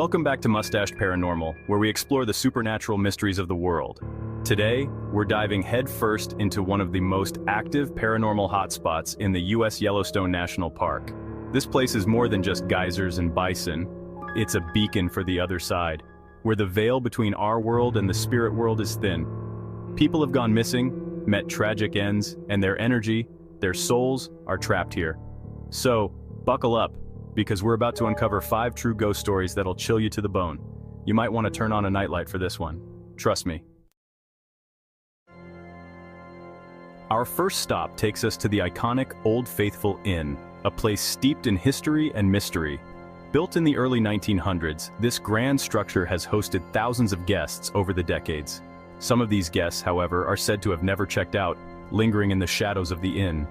Welcome back to Mustached Paranormal, where we explore the supernatural mysteries of the world. Today, we're diving headfirst into one of the most active paranormal hotspots in the U.S. Yellowstone National Park. This place is more than just geysers and bison. It's a beacon for the other side, where the veil between our world and the spirit world is thin. People have gone missing, met tragic ends, and their energy, their souls, are trapped here. So, buckle up, because we're about to uncover 5 true ghost stories that'll chill you to the bone. You might want to turn on a nightlight for this one. Trust me. Our first stop takes us to the iconic Old Faithful Inn, a place steeped in history and mystery. Built in the early 1900s, this grand structure has hosted thousands of guests over the decades. Some of these guests, however, are said to have never checked out, lingering in the shadows of the inn.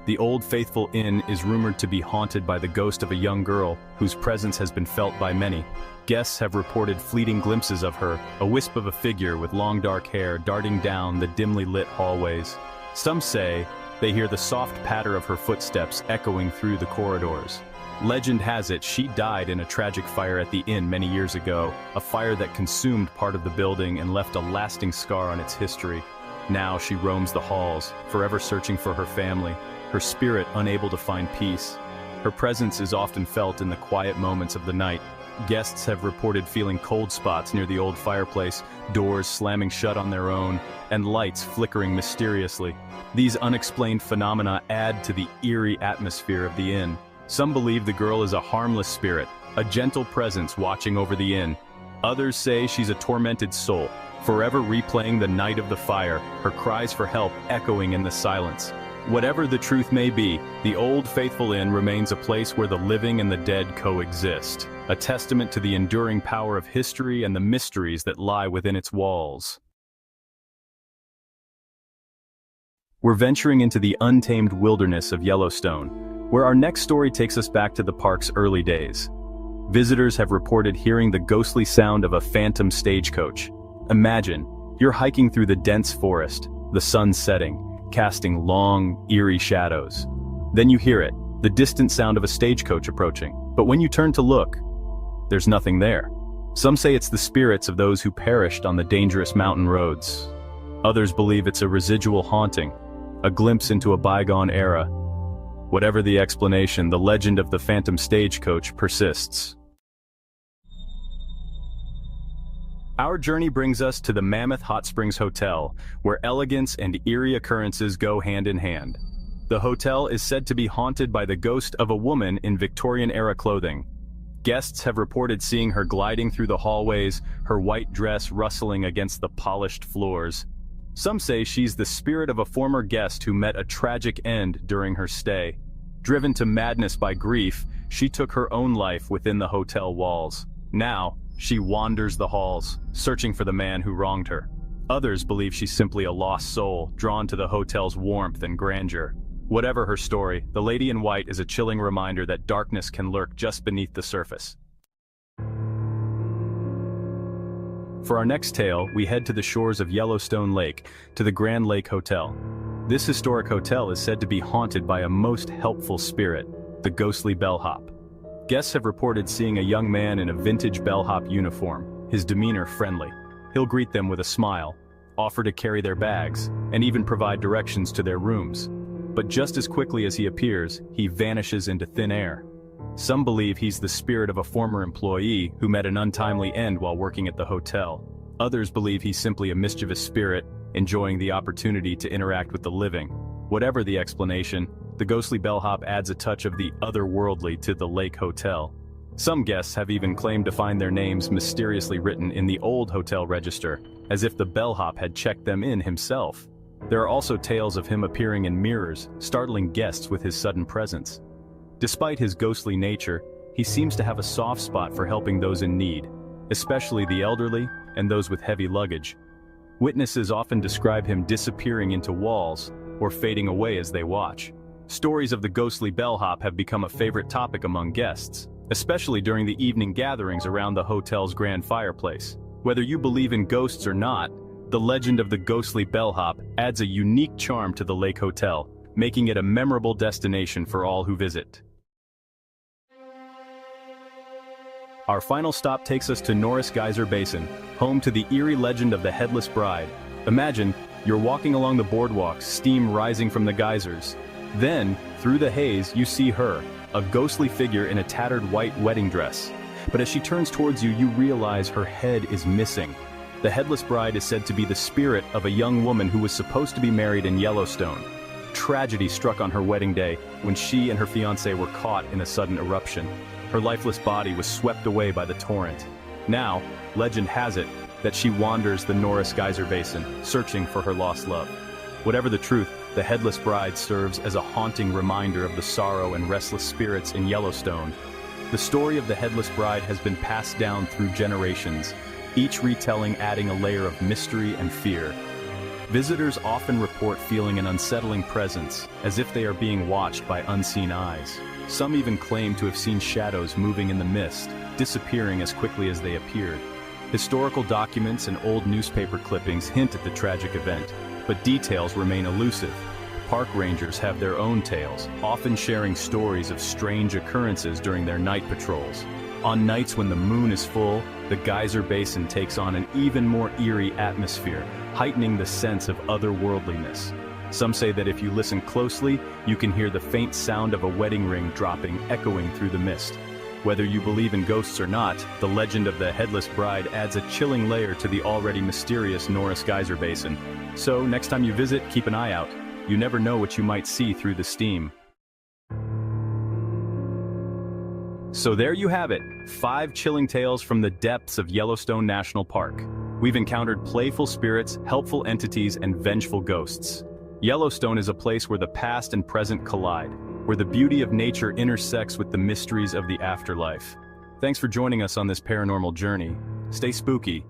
The Old Faithful Inn is rumored to be haunted by the ghost of a young girl whose presence has been felt by many. Guests have reported fleeting glimpses of her, a wisp of a figure with long dark hair darting down the dimly lit hallways. Some say they hear the soft patter of her footsteps echoing through the corridors. Legend has it she died in a tragic fire at the inn many years ago, a fire that consumed part of the building and left a lasting scar on its history. Now she roams the halls, forever searching for her family, her spirit unable to find peace. Her presence is often felt in the quiet moments of the night. Guests have reported feeling cold spots near the old fireplace, doors slamming shut on their own, and lights flickering mysteriously. These unexplained phenomena add to the eerie atmosphere of the inn. Some believe the girl is a harmless spirit, a gentle presence watching over the inn. Others say she's a tormented soul, forever replaying the night of the fire, her cries for help echoing in the silence. Whatever the truth may be, the Old Faithful Inn remains a place where the living and the dead coexist, a testament to the enduring power of history and the mysteries that lie within its walls. We're venturing into the untamed wilderness of Yellowstone, where our next story takes us back to the park's early days. Visitors have reported hearing the ghostly sound of a phantom stagecoach. Imagine, you're hiking through the dense forest, the sun setting, casting long, eerie shadows. Then you hear it, the distant sound of a stagecoach approaching. But when you turn to look, there's nothing there. Some say it's the spirits of those who perished on the dangerous mountain roads. Others believe it's a residual haunting, a glimpse into a bygone era. Whatever the explanation, the legend of the phantom stagecoach persists. Our journey brings us to the Mammoth Hot Springs Hotel, where elegance and eerie occurrences go hand in hand. The hotel is said to be haunted by the ghost of a woman in Victorian-era clothing. Guests have reported seeing her gliding through the hallways, her white dress rustling against the polished floors. Some say she's the spirit of a former guest who met a tragic end during her stay. Driven to madness by grief, she took her own life within the hotel walls. Now, she wanders the halls, searching for the man who wronged her. Others believe she's simply a lost soul, drawn to the hotel's warmth and grandeur. Whatever her story, the Lady in White is a chilling reminder that darkness can lurk just beneath the surface. For our next tale, we head to the shores of Yellowstone Lake, to the Grand Lake Hotel. This historic hotel is said to be haunted by a most helpful spirit, the ghostly bellhop. Guests have reported seeing a young man in a vintage bellhop uniform, his demeanor friendly. He'll greet them with a smile, offer to carry their bags, and even provide directions to their rooms. But just as quickly as he appears, he vanishes into thin air. Some believe he's the spirit of a former employee who met an untimely end while working at the hotel. Others believe he's simply a mischievous spirit, enjoying the opportunity to interact with the living. Whatever the explanation, the ghostly bellhop adds a touch of the otherworldly to the Lake Hotel. Some guests have even claimed to find their names mysteriously written in the old hotel register, as if the bellhop had checked them in himself. There are also tales of him appearing in mirrors, startling guests with his sudden presence. Despite his ghostly nature, he seems to have a soft spot for helping those in need, especially the elderly and those with heavy luggage. Witnesses often describe him disappearing into walls or fading away as they watch. Stories of the ghostly bellhop have become a favorite topic among guests, especially during the evening gatherings around the hotel's grand fireplace. Whether you believe in ghosts or not, the legend of the ghostly bellhop adds a unique charm to the Lake Hotel, making it a memorable destination for all who visit. Our final stop takes us to Norris Geyser Basin, home to the eerie legend of the Headless Bride. Imagine, you're walking along the boardwalk, steam rising from the geysers. Then, through the haze, you see her, a ghostly figure in a tattered white wedding dress. But as she turns towards you, you realize her head is missing. The Headless Bride is said to be the spirit of a young woman who was supposed to be married in Yellowstone. Tragedy struck on her wedding day when she and her fiancé were caught in a sudden eruption. Her lifeless body was swept away by the torrent. Now, legend has it that she wanders the Norris Geyser Basin, searching for her lost love. Whatever the truth, the Headless Bride serves as a haunting reminder of the sorrow and restless spirits in Yellowstone. The story of the Headless Bride has been passed down through generations, each retelling adding a layer of mystery and fear. Visitors often report feeling an unsettling presence, as if they are being watched by unseen eyes. Some even claim to have seen shadows moving in the mist, disappearing as quickly as they appeared. Historical documents and old newspaper clippings hint at the tragic event, but details remain elusive. Park rangers have their own tales, often sharing stories of strange occurrences during their night patrols. On nights when the moon is full, the geyser basin takes on an even more eerie atmosphere, heightening the sense of otherworldliness. Some say that if you listen closely, you can hear the faint sound of a wedding ring dropping, echoing through the mist. Whether you believe in ghosts or not, the legend of the Headless Bride adds a chilling layer to the already mysterious Norris Geyser Basin. So, next time you visit, keep an eye out. You never know what you might see through the steam. So there you have it, 5 chilling tales from the depths of Yellowstone National Park. We've encountered playful spirits, helpful entities, and vengeful ghosts. Yellowstone is a place where the past and present collide, where the beauty of nature intersects with the mysteries of the afterlife. Thanks for joining us on this paranormal journey. Stay spooky.